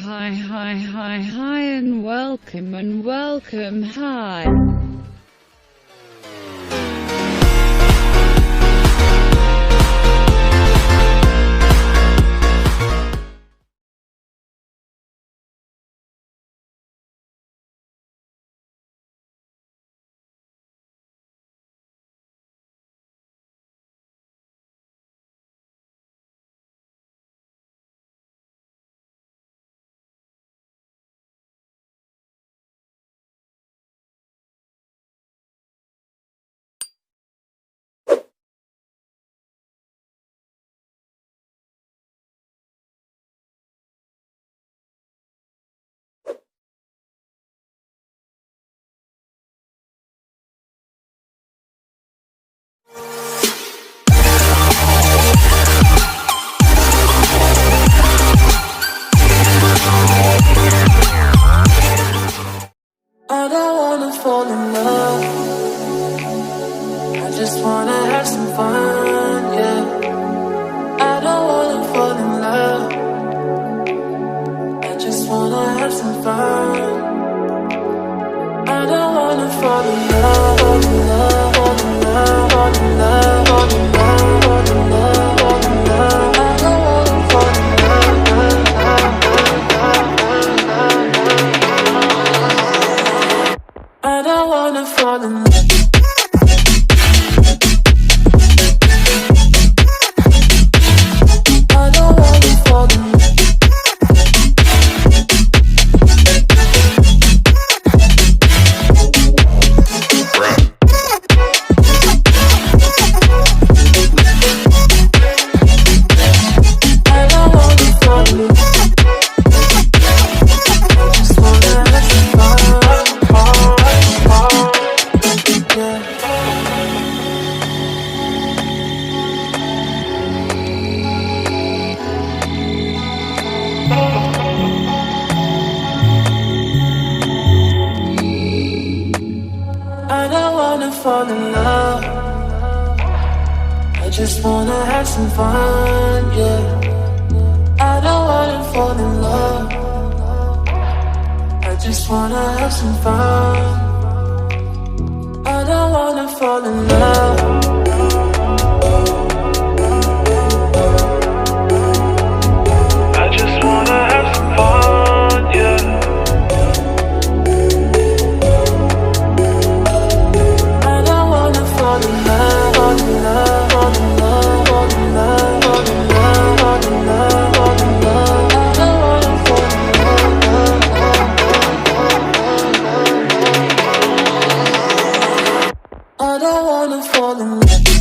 hi, and welcome, hi. I don't wanna fall in love. I just wanna have some fun, yeah. I don't wanna fall in love. I just wanna have some fun. I don't wanna fall in love, fall in love, fall in love, fall in love, fall in love, fall in love, fall in love. I don't wanna fall in love. I don't wanna fall in love. I don't wanna fall in love. I don't wanna fall in love. I just wanna have some fun, yeah. I don't wanna fall in love. I just wanna have some fun. I don't wanna fall in love. I just wanna have some fun, yeah. I don't wanna fall in love, fall in love, fall in love, fall in love, fall in love, fall in love, fall in love. I don't wanna fall in love. I don't wanna fall in love.